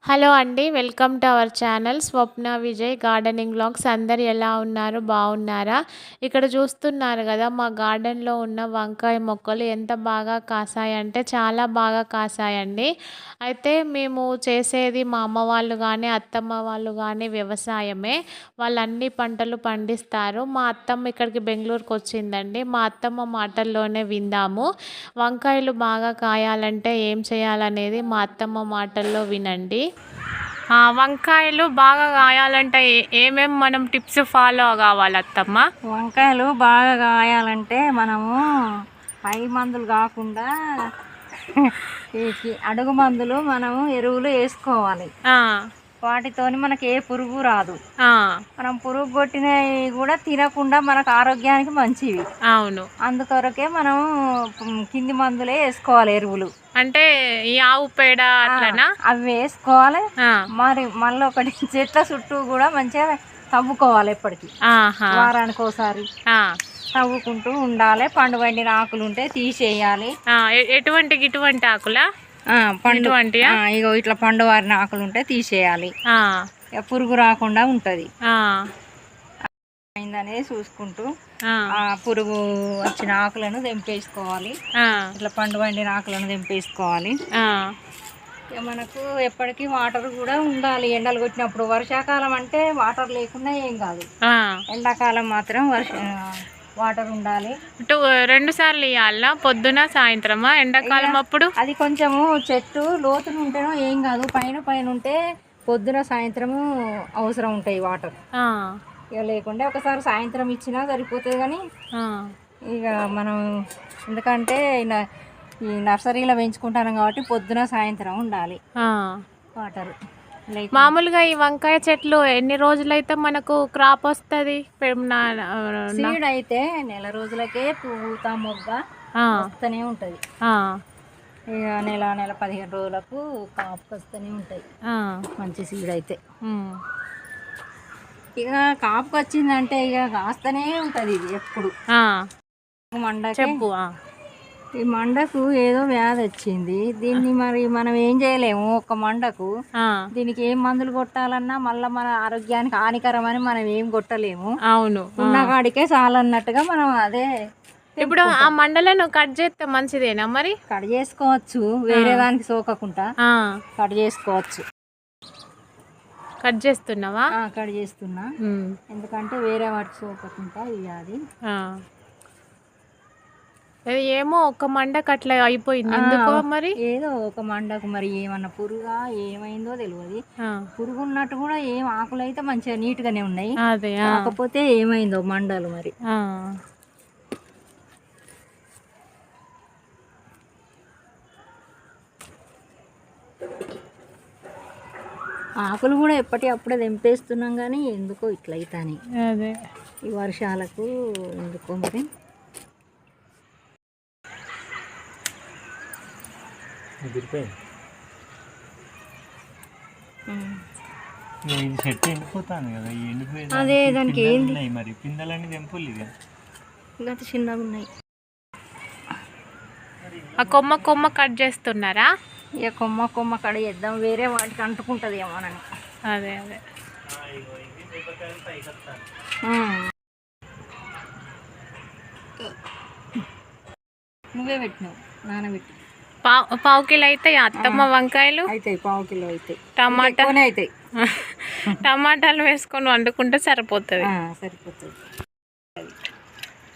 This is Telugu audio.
హలో అండి. Welcome to our channel Swapna Vijay gardening vlogs. అందరు ఎలా ఉన్నారు? బాగున్నారా? ఇక్కడ చూస్తున్నారు కదా, మా గార్డెన్లో ఉన్న వంకాయ మొక్కలు ఎంత బాగా కాసాయంటే చాలా బాగా కాసాయండి. అయితే మేము చేసేది మా అమ్మ వాళ్ళు కానీ అత్తమ్మ వాళ్ళు కానీ వ్యవసాయమే. వాళ్ళు అన్ని పంటలు పండిస్తారు. మా అత్తమ్మ ఇక్కడికి బెంగళూరుకి వచ్చిందండి. మా అత్తమ్మ మాటల్లోనే విందాము. వంకాయలు బాగా కాయాలంటే ఏం చేయాలనేది మా అత్తమ్మ మాటల్లో వినండి. వంకాయలు బాగా కాయాలంటే ఏమేమి మనం టిప్స్ ఫాలో కావాలి అత్తమ్మ? వంకాయలు బాగా కాయాలంటే మనము పై మందులు కాకుండా అడుగు మందులు మనము ఎరువులు వేసుకోవాలి. వాటితోని మనకి ఏ పురుగు రాదు. మనం పురుగు కొట్టినవి కూడా తినకుండా మనకు ఆరోగ్యానికి మంచివి. అవును, అందుకొరకే మనం కింది మందులే వేసుకోవాలి. ఎరువులు అంటే ఈ ఆవు పేడ అట్లనా అవి వేసుకోవాలి. మరి మళ్ళీ ఒకటి చెట్ల చుట్టూ కూడా మంచిగా తవ్వుకోవాలి. ఎప్పటికీ వారానికి ఒకసారి తవ్వుకుంటూ ఉండాలి. పండు పండిన ఆకులు ఉంటే తీసేయాలి. ఇటువంటి ఆకులా? పండు ఇగో ఇట్లా పండు వారిన ఆకులు ఉంటే తీసేయాలి. పురుగు రాకుండా ఉంటది. అయిందనేది చూసుకుంటూ పురుగు వచ్చిన ఆకులను తెంపేసుకోవాలి. ఇట్లా పండు పండిన ఆకులను తెంపేసుకోవాలి. మనకు ఎప్పటికీ వాటర్ కూడా ఉండాలి. ఎండలు కొట్టినప్పుడు వర్షాకాలం అంటే వాటర్ లేకుండా ఏం కాదు. ఎండాకాలం మాత్రం వాటర్ ఉండాలి. 2 సార్లు ఇవ్వాలా? పొద్దున సాయంత్రమా? ఎండాకాలం అప్పుడు అది కొంచెము చెట్టు లోతులు ఉంటేనో ఏం కాదు. పైన ఉంటే పొద్దున సాయంత్రము అవసరం ఉంటాయి వాటర్. ఇక లేకుంటే ఒకసారి సాయంత్రం ఇచ్చినా సరిపోతుంది. కానీ ఇక మనం ఎందుకంటే ఈ నర్సరీలో పెంచుకుంటాం కాబట్టి పొద్దున సాయంత్రం ఉండాలి వాటర్. మామూలుగా ఈ వంకాయ చెట్లు ఎన్ని రోజులైతే మనకు క్రాప్ వస్తుంది? సీడ్ అయితే నెల రోజులకే పూత మొగ్గ వస్తూనే ఉంటుంది. ఇక నెల 15 రోజులకు కాపుకి వస్తూనే ఉంటాయి మంచి సీడ్ అయితే. ఇక కాపుకి వచ్చిందంటే ఇక కాస్తూనే ఉంటుంది ఇది ఎప్పుడు. చెప్పు. ఈ మండకు ఏదో వ్యాధి వచ్చింది. దీన్ని మరి మనం ఏం చేయలేము. ఒక మండకు దీనికి ఏం మందులు కొట్టాలన్నా మళ్ళీ మన ఆరోగ్యానికి హానికరమని మనం ఏం కొట్టలేము. అవును, ఉన్న కాడికే చాలన్నట్టుగా మనం అదే. ఇప్పుడు ఆ మండలను కట్ చేస్తే మంచిదేనా? మరి కట్ చేసుకోవచ్చు, వేరే దానికి సోకకుండా కట్ చేసుకోవచ్చు. కట్ చేస్తున్నావా? కట్ చేస్తున్నా, ఎందుకంటే వేరే వాటికి సోకకుండా ఇవ్వాలి. ఏమో ఒక మండకు అట్లా అయిపోయింది. ఎందుకో మరి ఏదో ఒక మండకు మరి ఏమన్నా పురుగా ఏమైందో తెలియదు. పురుగు ఉన్నట్టు కూడా ఏం ఆకులు అయితే మంచిగా నీట్ గానే ఉన్నాయి. అదే కాకపోతే ఏమైందో మండలు మరి. ఆకులు కూడా అప్పుడే తెంపేస్తున్నాం కానీ ఎందుకో ఇట్లా అవుతాయి. అదే ఈ వర్షాలకు ఎందుకో మరి. చెట్టు ఎండిపోతాను కదా, అదే దానికి ఏంది మరి పిందెలన్నీ తెంపులు ఇంకా చిన్నగా ఉన్నాయి. ఆ కొమ్మ కట్ చేస్తున్నారా? ఇక కొమ్మ కట్ చేద్దాం, వేరే వాటికి అంటుకుంటుంది ఏమోనని. అదే నువ్వే పెట్టినావు, నానబెట్టి. పావు కిలో అయితే అత్తమ్మ వంకాయలు అవుతాయి. పావు కిలో అవుతాయి. టమాటాలు అవుతాయి. టమాటాలు వేసుకొని వండుకుంటే సరిపోతుంది. సరిపోతుంది.